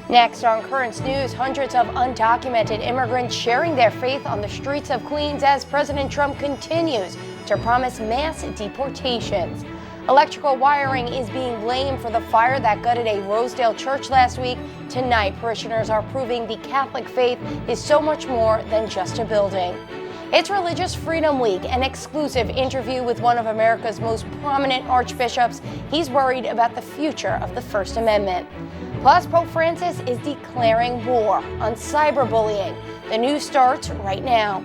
Next on Currents News, hundreds of undocumented immigrants sharing their faith on the streets of Queens as President Trump continues to promise mass deportations. Electrical wiring is being blamed for the fire that gutted a Rosedale church last week. Tonight, parishioners are proving the Catholic faith is so much more than just a building. It's Religious Freedom Week, an exclusive interview with one of America's most prominent archbishops. He's worried about the future of the First Amendment. Plus, Pope Francis is declaring war on cyberbullying. The news starts right now.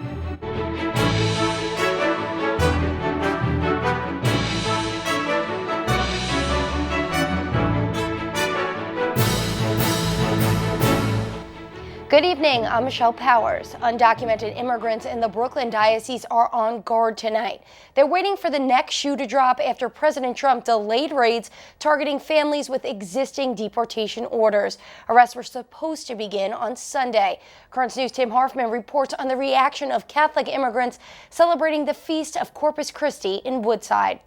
Good evening, I'm Michelle Powers. Undocumented immigrants in the Brooklyn diocese are on guard tonight. They're waiting for the next shoe to drop after President Trump delayed raids targeting families with existing deportation orders. Arrests were supposed to begin on Sunday. Currents News' Tim Harfman reports on the reaction of Catholic immigrants celebrating the feast of Corpus Christi in Woodside.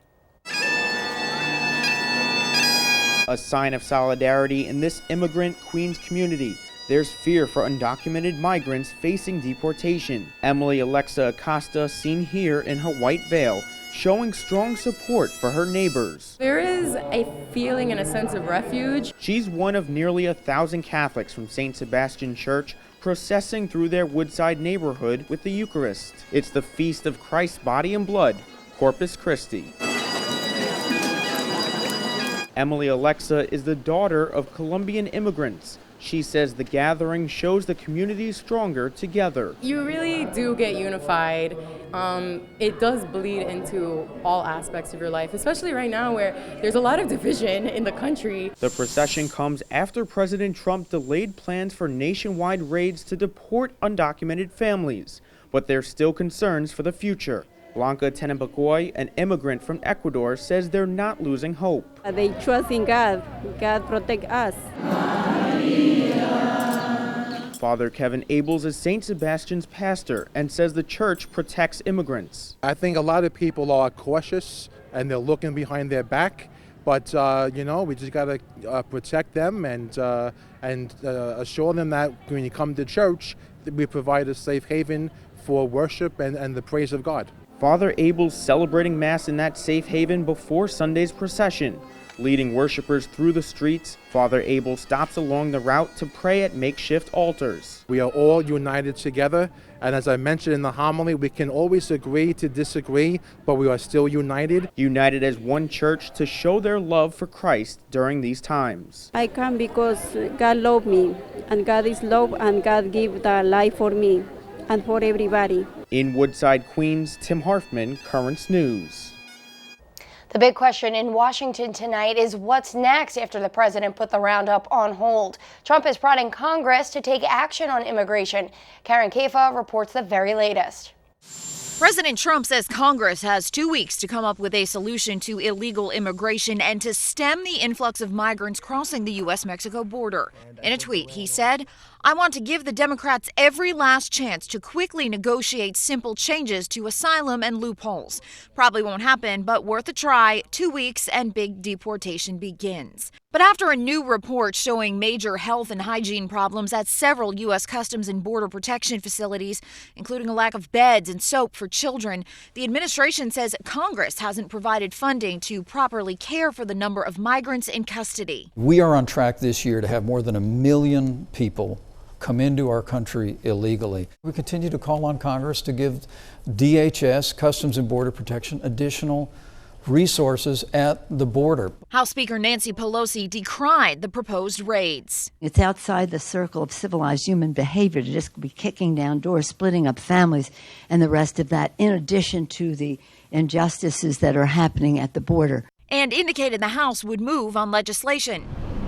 A sign of solidarity in this immigrant Queens community. There's fear for undocumented migrants facing deportation. Emily Alexa Acosta, seen here in her white veil, showing strong support for her neighbors. There is a feeling and a sense of refuge. She's one of nearly 1,000 Catholics from St. Sebastian Church processing through their Woodside neighborhood with the Eucharist. It's the feast of Christ's body and blood, Corpus Christi. Emily Alexa is the daughter of Colombian immigrants. She says the gathering shows the community stronger together. You really do get unified. It does bleed into all aspects of your life, especially right now where there's a lot of division in the country. The procession comes after President Trump delayed plans for nationwide raids to deport undocumented families, but there's still concerns for the future. Blanca Tenenbagoy, an immigrant from Ecuador, says they're not losing hope. They trust in God. God protect us. Father Kevin Abels is St. Sebastian's pastor and says the church protects immigrants. I think a lot of people are cautious and they're looking behind their back, but we just got to protect them and assure them that when you come to church, that we provide a safe haven for worship and the praise of God. Father Abels celebrating Mass in that safe haven before Sunday's procession. Leading worshipers through the streets, Father Abel stops along the route to pray at makeshift altars. We are all united together, and as I mentioned in the homily, we can always agree to disagree, but we are still united. United as one church to show their love for Christ during these times. I come because God loved me, and God is love, and God gave the life for me and for everybody. In Woodside, Queens, Tim Harfman, Currents News. The big question in Washington tonight is what's next after the president put the roundup on hold. Trump is prodding Congress to take action on immigration. Karen Kafa reports the very latest. President Trump says Congress has 2 weeks to come up with a solution to illegal immigration and to stem the influx of migrants crossing the U.S.-Mexico border. In a tweet, he said, "I want to give the Democrats every last chance to quickly negotiate simple changes to asylum and loopholes. Probably won't happen, but worth a try. 2 weeks and big deportation begins." But after a new report showing major health and hygiene problems at several U.S. Customs and Border Protection facilities, including a lack of beds and soap for children, the administration says Congress hasn't provided funding to properly care for the number of migrants in custody. We are on track this year to have more than 1 million people come into our country illegally. We continue to call on Congress to give DHS, Customs and Border Protection, additional resources at the border. House Speaker Nancy Pelosi decried the proposed raids. It's outside the circle of civilized human behavior to just be kicking down doors, splitting up families, and the rest of that, in addition to the injustices that are happening at the border. And indicated the House would move on legislation.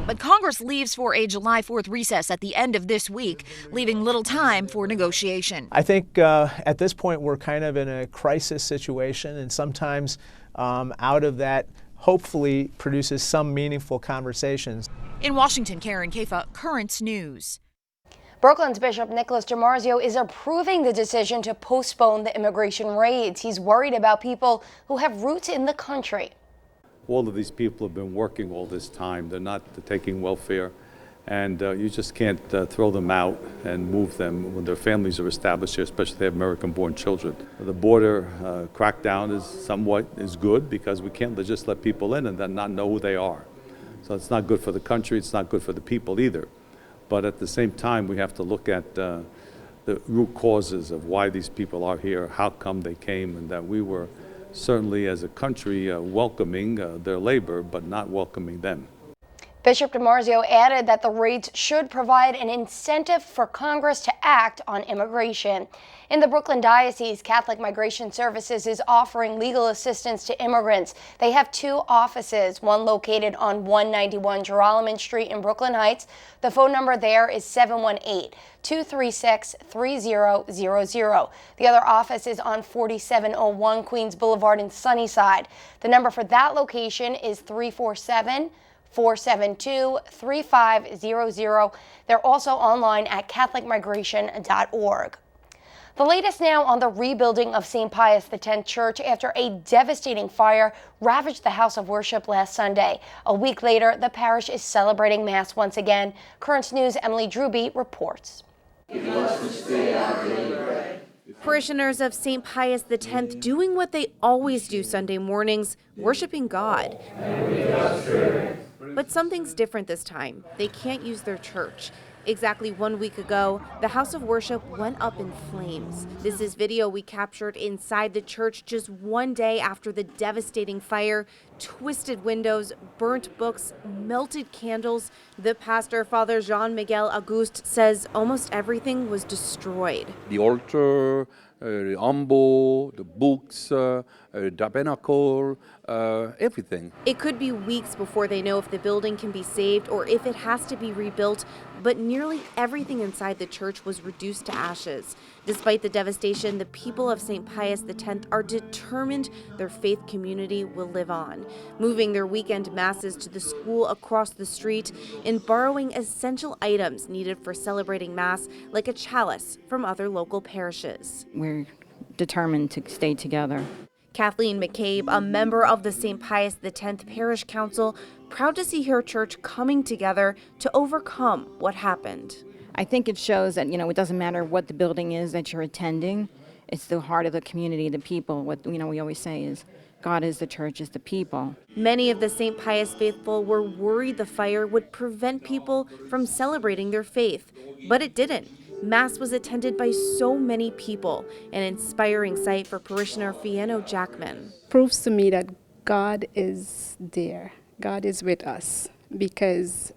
But Congress leaves for a July 4th recess at the end of this week, leaving little time for negotiation. I think at this point we're kind of in a crisis situation, and sometimes out of that hopefully produces some meaningful conversations. In Washington, Karen Kafa, Currents News. Brooklyn's Bishop Nicholas DiMarzio is approving the decision to postpone the immigration raids. He's worried about people who have roots in the country. All of these people have been working all this time. They're not taking welfare. And you just can't throw them out and move them when their families are established here, especially if they have American-born children. The border crackdown is good because we can't just let people in and then not know who they are. So it's not good for the country, it's not good for the people either. But at the same time, we have to look at the root causes of why these people are here, how come they came, and that we were certainly as a country welcoming their labor, but not welcoming them. Bishop DiMarzio added that the raids should provide an incentive for Congress to act on immigration. In the Brooklyn Diocese, Catholic Migration Services is offering legal assistance to immigrants. They have 2 offices, one located on 191 Gerolman Street in Brooklyn Heights. The phone number there is 718-236-3000. The other office is on 4701 Queens Boulevard in Sunnyside. The number for that location is 347-472-3500. They're also online at catholicmigration.org. The latest now on the rebuilding of St. Pius X Church after a devastating fire ravaged the house of worship last Sunday. A week later, the parish is celebrating Mass once again. Kurtz News' Emily Druby reports. Parishioners of St. Pius X doing what they always do Sunday mornings, worshiping God. But something's different this time. They can't use their church. Exactly 1 week ago, the house of worship went up in flames. This is video we captured inside the church just one day after the devastating fire. Twisted windows, burnt books, melted candles. The pastor, Father Jean-Miguel Auguste, says almost everything was destroyed. The altar, the ambo, the books, the tabernacle, everything. It could be weeks before they know if the building can be saved or if it has to be rebuilt, but nearly everything inside the church was reduced to ashes. Despite the devastation, the people of St. Pius X are determined their faith community will live on, moving their weekend masses to the school across the street and borrowing essential items needed for celebrating Mass, like a chalice from other local parishes. We're determined to stay together. Kathleen McCabe, a member of the St. Pius X Parish Council, proud to see her church coming together to overcome what happened. I think it shows that, it doesn't matter what the building is that you're attending. It's the heart of the community, the people. What, we always say is, God is the church, is the people. Many of the St. Pius faithful were worried the fire would prevent people from celebrating their faith, but it didn't. Mass was attended by so many people, an inspiring sight for parishioner Fieno Jackman. Proves to me that God is there. God is with us because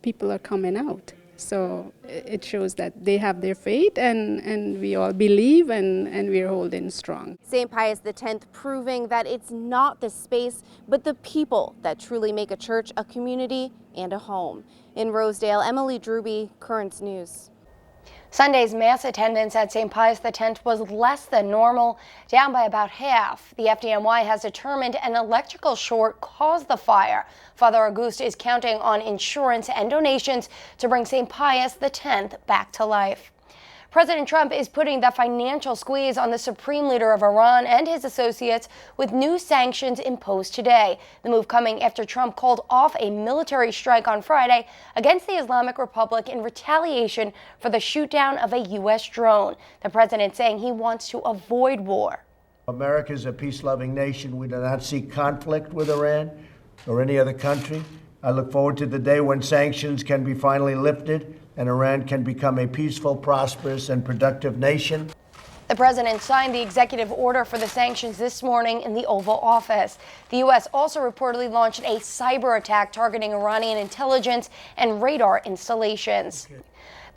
people are coming out. So it shows that they have their faith and we all believe and we're holding strong. St. Pius X proving that it's not the space, but the people that truly make a church, a community, and a home. In Rosedale, Emily Druby, Currents News. Sunday's Mass attendance at St. Pius X was less than normal, down by about half. The FDNY has determined an electrical short caused the fire. Father Auguste is counting on insurance and donations to bring St. Pius X back to life. President Trump is putting the financial squeeze on the supreme leader of Iran and his associates with new sanctions imposed today. The move coming after Trump called off a military strike on Friday against the Islamic Republic in retaliation for the shootdown of a U.S. drone. The president saying he wants to avoid war. America is a peace-loving nation. We do not seek conflict with Iran or any other country. I look forward to the day when sanctions can be finally lifted and Iran can become a peaceful, prosperous, and productive nation. The president signed the executive order for the sanctions this morning in the Oval Office. The U.S. also reportedly launched a cyber attack targeting Iranian intelligence and radar installations.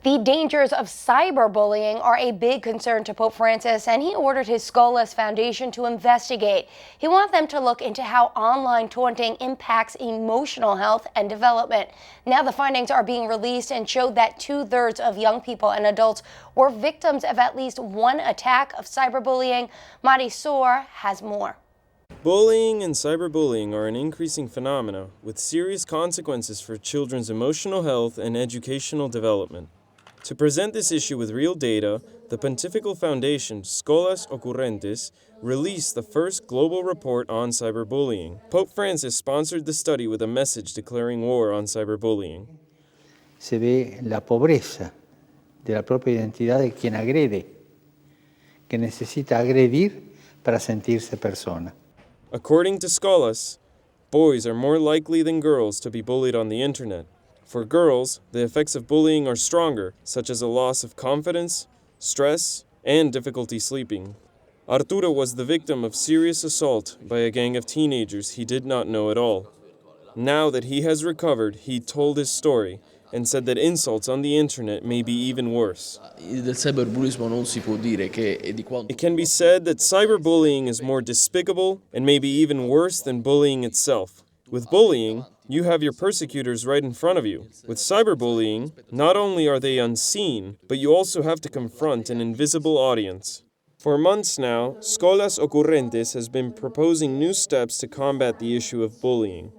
The dangers of cyberbullying are a big concern to Pope Francis, and he ordered his Scholas Foundation to investigate. He wants them to look into how online taunting impacts emotional health and development. Now the findings are being released and showed that 2/3 of young people and adults were victims of at least one attack of cyberbullying. Marisol has more. Bullying and cyberbullying are an increasing phenomena with serious consequences for children's emotional health and educational development. To present this issue with real data, the Pontifical Foundation Scholas Occurrentes released the first global report on cyberbullying. Pope Francis sponsored the study with a message declaring war on cyberbullying. se ve la pobreza de la propia identidad de quien agrede, que necesita agredir para sentirse persona. According to scholars, boys are more likely than girls to be bullied on the internet. For girls, the effects of bullying are stronger, such as a loss of confidence, stress, and difficulty sleeping. Arturo was the victim of serious assault by a gang of teenagers he did not know at all. Now that he has recovered, he told his story and said that insults on the internet may be even worse. Del cyberbullismo non si può dire che è di quanto... It can be said that cyberbullying is more despicable and maybe even worse than bullying itself. With bullying, you have your persecutors right in front of you. With cyberbullying, not only are they unseen, but you also have to confront an invisible audience. For months now, Escolas Ocurrentes has been proposing new steps to combat the issue of bullying.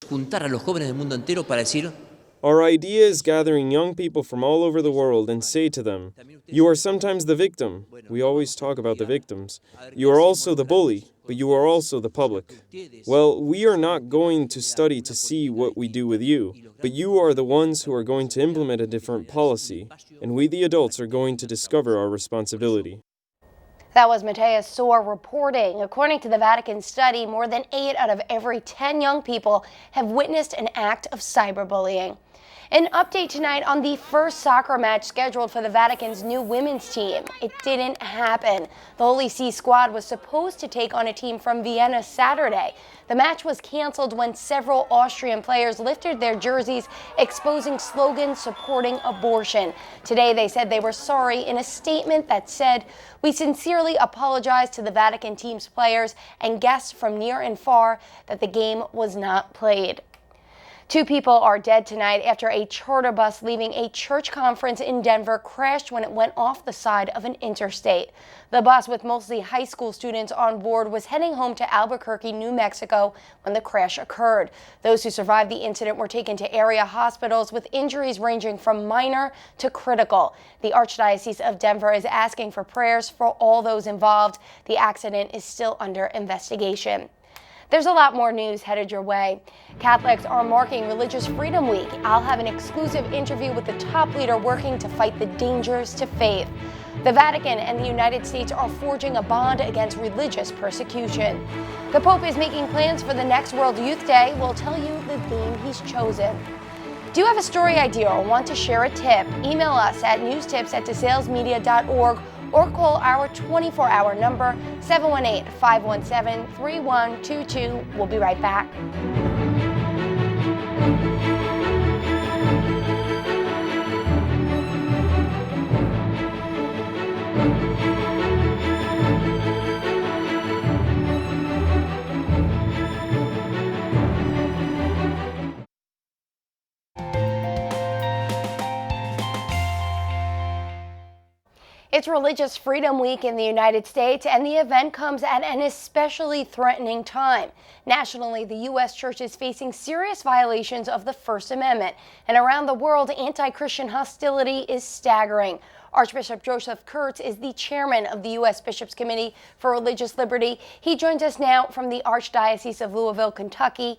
Juntar a los jóvenes del mundo entero para decir... Our idea is gathering young people from all over the world and say to them, you are sometimes the victim. We always talk about the victims. You are also the bully, but you are also the public. Well, we are not going to study to see what we do with you, but you are the ones who are going to implement a different policy, and we the adults are going to discover our responsibility. That was Matthias Sohr reporting. According to the Vatican study, more than 8 out of every 10 young people have witnessed an act of cyberbullying. An update tonight on the first soccer match scheduled for the Vatican's new women's team. It didn't happen. The Holy See squad was supposed to take on a team from Vienna Saturday. The match was canceled when several Austrian players lifted their jerseys, exposing slogans supporting abortion. Today, they said they were sorry in a statement that said, "We sincerely apologize to the Vatican team's players and guests from near and far that the game was not played." 2 people are dead tonight after a charter bus leaving a church conference in Denver crashed when it went off the side of an interstate. The bus, with mostly high school students on board, was heading home to Albuquerque, New Mexico, when the crash occurred. Those who survived the incident were taken to area hospitals with injuries ranging from minor to critical. The Archdiocese of Denver is asking for prayers for all those involved. The accident is still under investigation. There's a lot more news headed your way. Catholics are marking Religious Freedom Week. I'll have an exclusive interview with the top leader working to fight the dangers to faith. The Vatican and the United States are forging a bond against religious persecution. The Pope is making plans for the next World Youth Day. We'll tell you the theme he's chosen. Do you have a story idea or want to share a tip? Email us at newstips@desalesmedia.org or call our 24-hour number, 718-517-3122. We'll be right back. It's Religious Freedom Week in the United States, and the event comes at an especially threatening time. Nationally, the U.S. Church is facing serious violations of the First Amendment, and around the world, anti-Christian hostility is staggering. Archbishop Joseph Kurtz is the chairman of the U.S. Bishops' Committee for Religious Liberty. He joins us now from the Archdiocese of Louisville, Kentucky.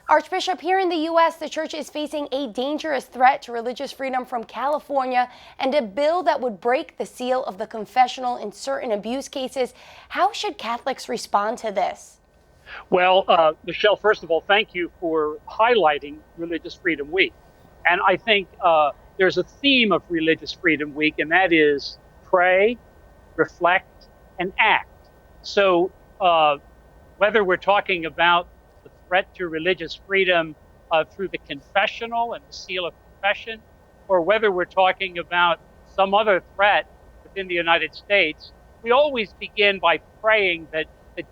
Archbishop, here in the U.S., the church is facing a dangerous threat to religious freedom from California and a bill that would break the seal of the confessional in certain abuse cases. How should Catholics respond to this? Well, Michelle, first of all, thank you for highlighting Religious Freedom Week. And I think there's a theme of Religious Freedom Week, and that is pray, reflect, and act. So whether we're talking about the threat to religious freedom through the confessional and the seal of confession, or whether we're talking about some other threat within the United States, we always begin by praying that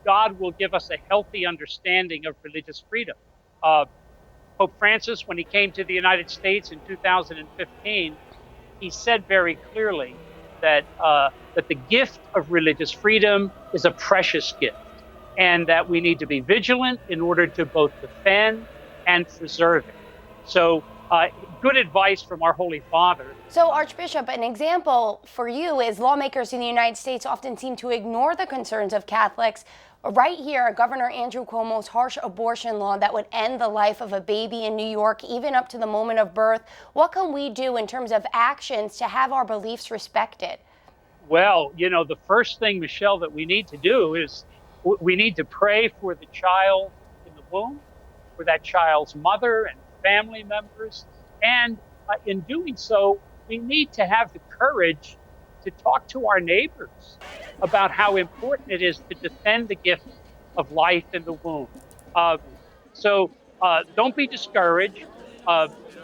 God will give us a healthy understanding of religious freedom. Pope Francis, when he came to the United States in 2015, he said very clearly that the gift of religious freedom is a precious gift, and that we need to be vigilant in order to both defend and preserve it. So Good advice from our Holy Father. So, Archbishop, an example for you is lawmakers in the United States often seem to ignore the concerns of Catholics. Right here, Governor Andrew Cuomo's harsh abortion law that would end the life of a baby in New York, even up to the moment of birth. What can we do in terms of actions to have our beliefs respected? Well, you know, the first thing, Michelle, that we need to do is we need to pray for the child in the womb, for that child's mother and family members. And in doing so, we need to have the courage to talk to our neighbors about how important it is to defend the gift of life in the womb. So don't be discouraged.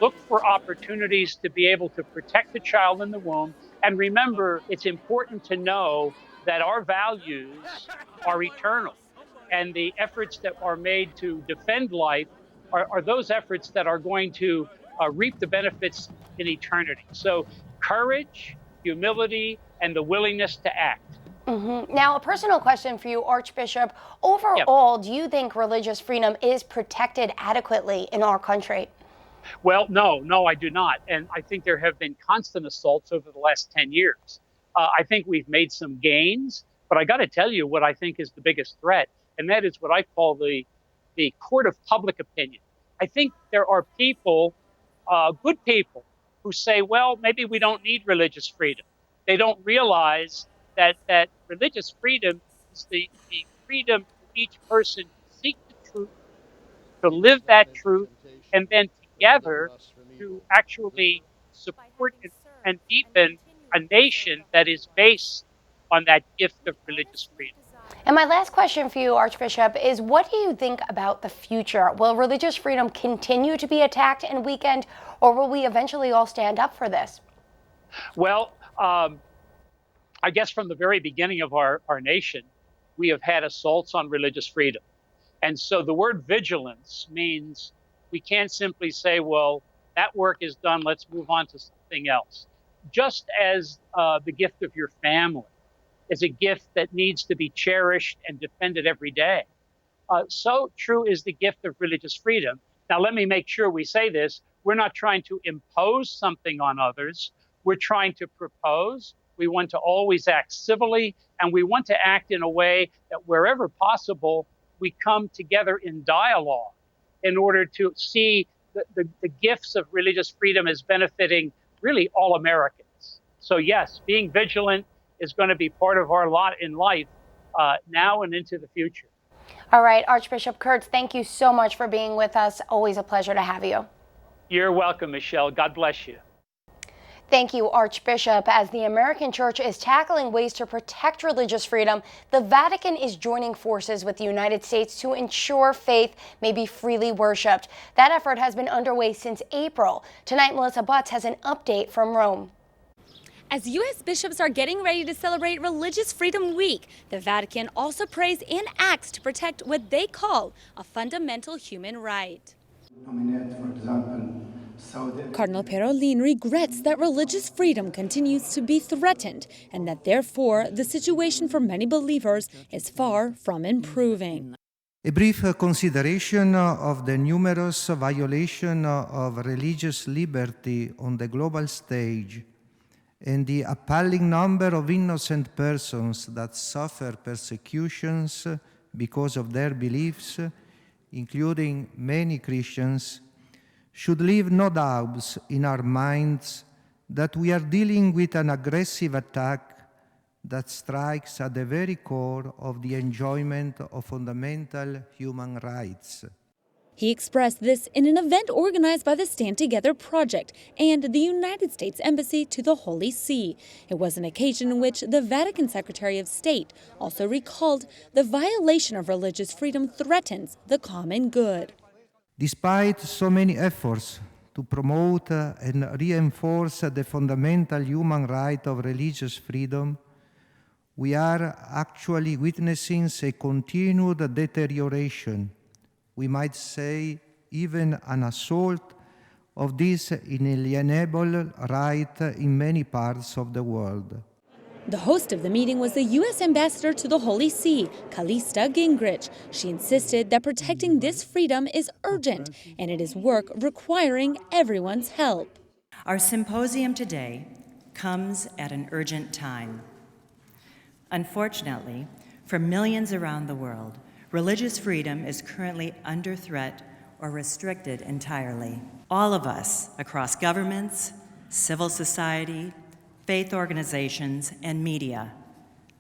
Look for opportunities to be able to protect the child in the womb. And remember, it's important to know that our values are eternal. And the efforts that are made to defend life are those efforts that are going to reap the benefits in eternity. So courage, humility, and the willingness to act. Now, a personal question for you, Archbishop. Overall, do you think religious freedom is protected adequately in our country? Well, no, I do not. And I think there have been constant assaults over the last 10 years. I think we've made some gains, but I got to tell you what I think is the biggest threat, and that is what I call the court of public opinion. I think there are people, good people, who say, well, maybe we don't need religious freedom. They don't realize that religious freedom is the freedom for each person to seek the truth, to live that truth, and then together to actually support and deepen a nation that is based on that gift of religious freedom. And my last question for you, Archbishop, is what do you think about the future? Will religious freedom continue to be attacked and weakened, or will we eventually all stand up for this? Well, I guess from the very beginning of our nation, we have had assaults on religious freedom. And so the word vigilance means we can't simply say, well, that work is done, let's move on to something else. Just as the gift of your family is a gift that needs to be cherished and defended every day, so true is the gift of religious freedom. Now, let me make sure we say this. We're not trying to impose something on others. We're trying to propose. We want to always act civilly, and we want to act in a way that wherever possible, we come together in dialogue in order to see the gifts of religious freedom as benefiting really all Americans. So yes, being vigilant is going to be part of our lot in life now and into the future. All right, Archbishop Kurtz, thank you so much for being with us. Always a pleasure to have you. You're welcome, Michelle. God bless you. Thank you, Archbishop. As the American Church is tackling ways to protect religious freedom, the Vatican is joining forces with the United States to ensure faith may be freely worshipped. That effort has been underway since April. Tonight, Melissa Butts has an update from Rome. As U.S. bishops are getting ready to celebrate Religious Freedom Week, the Vatican also prays and acts to protect what they call a fundamental human right. Cardinal Parolin regrets that religious freedom continues to be threatened and that therefore the situation for many believers is far from improving. A brief consideration of the numerous violations of religious liberty on the global stage and the appalling number of innocent persons that suffer persecutions because of their beliefs, including many Christians, should leave no doubts in our minds that we are dealing with an aggressive attack that strikes at the very core of the enjoyment of fundamental human rights. He expressed this in an event organized by the Stand Together Project and the United States Embassy to the Holy See. It was an occasion in which the Vatican Secretary of State also recalled the violation of religious freedom threatens the common good. Despite so many efforts to promote and reinforce the fundamental human right of religious freedom, we are actually witnessing a continued deterioration, we might say even an assault of this inalienable right in many parts of the world. The host of the meeting was the U.S. Ambassador to the Holy See, Callista Gingrich. She insisted that protecting this freedom is urgent, and it is work requiring everyone's help. Our symposium today comes at an urgent time. Unfortunately, for millions around the world, religious freedom is currently under threat or restricted entirely. All of us across governments, civil society, faith organizations, and media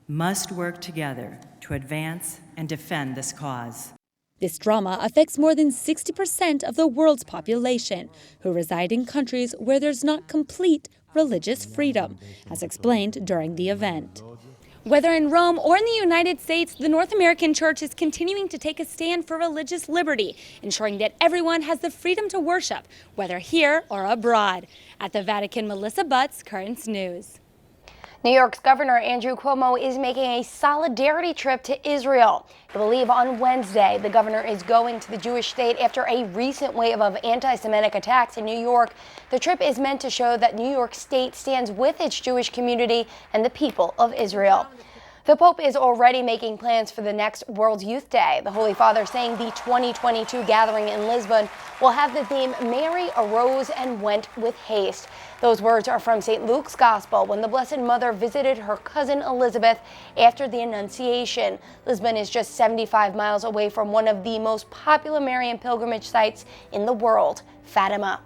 must work together to advance and defend this cause. This drama affects more than 60% of the world's population, who reside in countries where there's not complete religious freedom, as explained during the event. Whether in Rome or in the United States, the North American Church is continuing to take a stand for religious liberty, ensuring that everyone has the freedom to worship, whether here or abroad. At the Vatican, Melissa Butts, Kurtz News. New York's Governor Andrew Cuomo is making a solidarity trip to Israel. I believe on Wednesday, the governor is going to the Jewish state after a recent wave of anti-Semitic attacks in New York. The trip is meant to show that New York State stands with its Jewish community and the people of Israel. The Pope is already making plans for the next World Youth Day. The Holy Father saying the 2022 gathering in Lisbon will have the theme Mary arose and went with haste. Those words are from St. Luke's Gospel when the Blessed Mother visited her cousin Elizabeth after the Annunciation. Lisbon is just 75 miles away from one of the most popular Marian pilgrimage sites in the world, Fatima.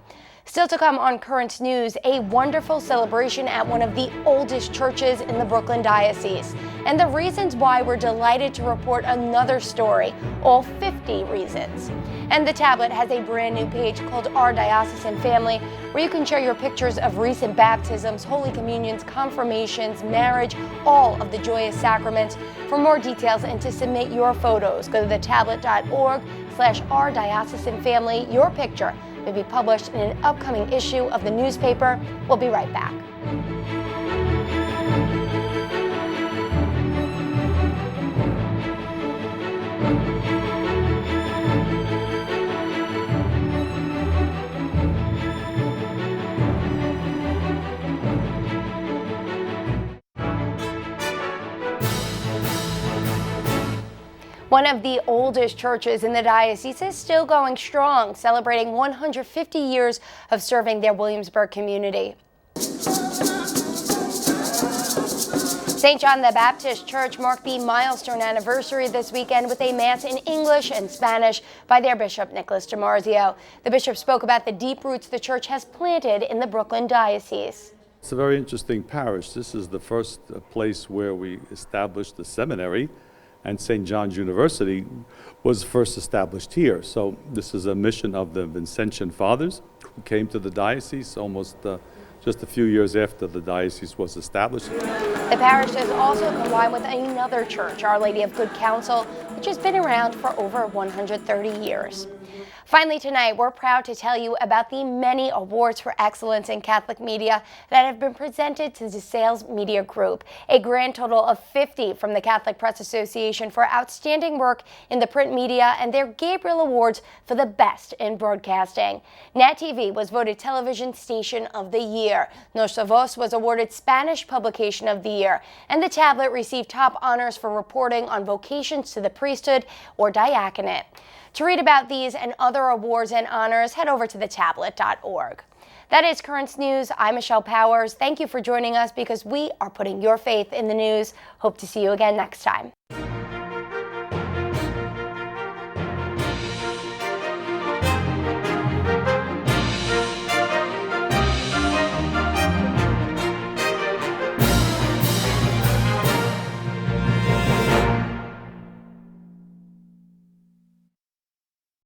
Still to come on Current News, a wonderful celebration at one of the oldest churches in the Brooklyn Diocese. And the reasons why we're delighted to report another story, all 50 reasons. And the tablet has a brand new page called Our Diocesan Family, where you can share your pictures of recent baptisms, Holy Communions, confirmations, marriage, all of the joyous sacraments. For more details and to submit your photos, go to thetablet.org/Our Diocesan Family. Your picture may be published in an upcoming issue of the newspaper. We'll be right back. One of the oldest churches in the diocese is still going strong, celebrating 150 years of serving their Williamsburg community. St. John the Baptist Church marked the milestone anniversary this weekend with a mass in English and Spanish by their Bishop Nicholas DiMarzio. The bishop spoke about the deep roots the church has planted in the Brooklyn diocese. It's a very interesting parish. This is the first place where we established the seminary, and St. John's University was first established here. So this is a mission of the Vincentian Fathers who came to the diocese almost just a few years after the diocese was established. The parish is also combined with another church, Our Lady of Good Counsel, which has been around for over 130 years. Finally tonight, we're proud to tell you about the many awards for excellence in Catholic media that have been presented to the Sales Media Group. A grand total of 50 from the Catholic Press Association for outstanding work in the print media and their Gabriel Awards for the best in broadcasting. Nat TV was voted Television Station of the Year. Nuestra Voz was awarded Spanish Publication of the Year. And the tablet received top honors for reporting on vocations to the priesthood or diaconate. To read about these and other awards and honors, head over to thetablet.org. That is Current News. I'm Michelle Powers. Thank you for joining us because we are putting your faith in the news. Hope to see you again next time.